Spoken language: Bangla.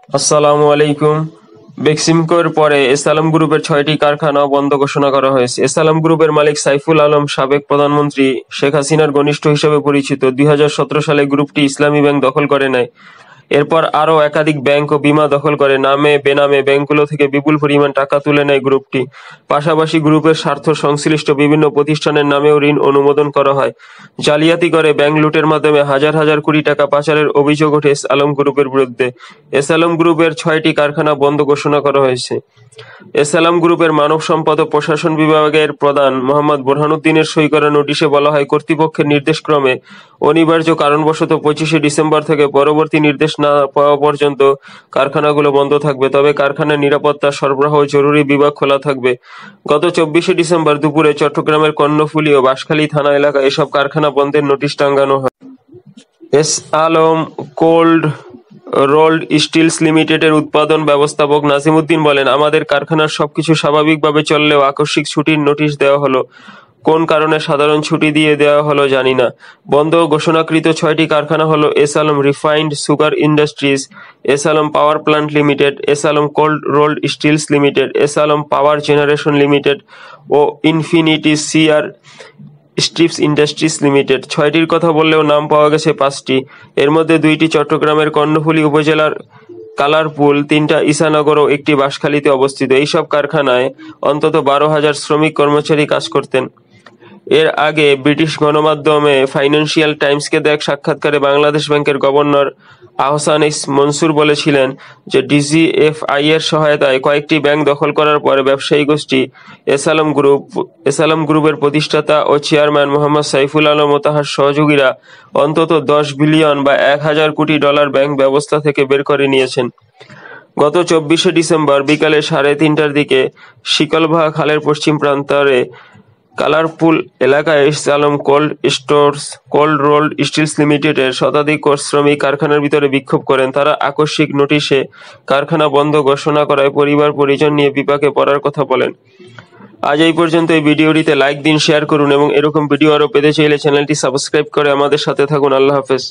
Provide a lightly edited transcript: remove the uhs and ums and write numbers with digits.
আসসালামু আলাইকুম। বেক্সিমকোর পরে এসালাম গ্রুপের ৬টি কারখানা বন্ধ ঘোষণা করা হয়েছে। এসালাম গ্রুপের মালিক সাইফুল আলম সাবেক প্রধানমন্ত্রী শেখ হাসিনার ঘনিষ্ঠ হিসেবে পরিচিত। ২০১৭ সালে গ্রুপটি ইসলামী ব্যাংক দখল করে নেয়। এরপর আরও একাধিক ব্যাংক ও বীমা দখল করে নামে বেনামে ব্যাংকগুলো থেকে বিপুল পরিমাণ টাকা তুলে নেয় গ্রুপটি। পাশাপাশি গ্রুপের স্বার্থ সংশ্লিষ্ট বিভিন্ন প্রতিষ্ঠানের নামেও ঋণ অনুমোদন করা হয়। জালিয়াতি করে ব্যাংক লুটের মাধ্যমে হাজার হাজার কোটি টাকা পাচারের অভিযোগ ওঠে এসালাম গ্রুপের বিরুদ্ধে। এসালাম গ্রুপের ৬টি কারখানা বন্ধ ঘোষণা করা হয়েছে। এসালাম গ্রুপের মানব সম্পদ ও প্রশাসন বিভাগের প্রধান মোহাম্মদ বোরহানউদ্দিনের সই করা নোটিশে বলা হয়, কর্তৃপক্ষের নির্দেশক্রমে অনিবার্য কারণবশত ২৫শে ডিসেম্বর থেকে পরবর্তী নির্দেশ না পাওয়া পর্যন্ত কারখানাগুলো বন্ধ থাকবে। তবে কারখানার নিরাপত্তা, সরবরাহ ও জরুরি বিভাগ খোলা থাকবে। গত ২৪শে ডিসেম্বর দুপুরে চট্টগ্রামের কর্ণফুলী ও বাঁশখালী থানা এলাকায় এসব কারখানা বন্ধের নোটিশ টাঙানো হয়। S Alam cold rolled stills লিমিটেডের উৎপাদন ব্যবস্থাপক নাজিমুদ্দিন বলেন, আমাদের কারখানার সবকিছু স্বাভাবিকভাবে চললেও আকস্মিক ছুটির নোটিশ দেওয়া হলো। কোন কারণে সাধারণ ছুটি দিয়ে দেওয়া হলো জানি না। বন্ধ ঘোষণাকৃত ৬টি কারখানা হলো S Alam refined sugar industries, S Alam power plant limited, S Alam cold rolled steels limited, S Alam power generation limited ও infinity CR strips industries limited. ৬টির কথা বললেও নাম পাওয়া গেছে ৫টি। এর মধ্যে ২টি চট্টগ্রামের কর্ণফুলী উপজেলার কালারপুল, ৩টা ঈসানগর ও ১টি বাঁশখালীতে অবস্থিত। এইসব কারখানায় অন্তত ১২,০০০ শ্রমিক কর্মচারী কাজ করতেন। এর আগে ব্রিটিশ গণমাধ্যমে ফাইন্যান্সিয়াল টাইমসকে দেয়া এক সাক্ষাৎকারে বাংলাদেশ ব্যাংকের গভর্নর আহসান এইচ মনসুর বলেছিলেন যে ডিজিএফআই-এর সহায়তায় কয়েকটি ব্যাংক দখল করার পরে ব্যবসায়ী গোষ্ঠী এসালাম গ্রুপের প্রতিষ্ঠাতা ও চেয়ারম্যান মোহাম্মদ সাইফুল আলম ও তাঁর সহযোগীরা অন্তত ১০ বিলিয়ন বা ১,০০০ কোটি ডলার ব্যাংক ব্যবস্থা থেকে বের করে নিয়েছেন। গত ২৪শে ডিসেম্বর বিকালে ৩:৩০টার দিকে শিকলভা খালের পশ্চিম প্রান্তরে কালারপুল এলাকায় S Alam cold rolled stills লিমিটেডের শতাধিক শ্রমিক কারখানার ভিতরে বিক্ষোভ করেন। তারা আকস্মিক নোটিশে কারখানা বন্ধ ঘোষণা করায় পরিবার পরিজন নিয়ে বিপাকে পড়ার কথা বলেন। আজ এই পর্যন্ত। এই ভিডিওটিতে লাইক দিন, শেয়ার করুন এবং এরকম ভিডিও আরও পেতে চাইলে চ্যানেলটি সাবস্ক্রাইব করে আমাদের সাথে থাকুন। আল্লাহ হাফেজ।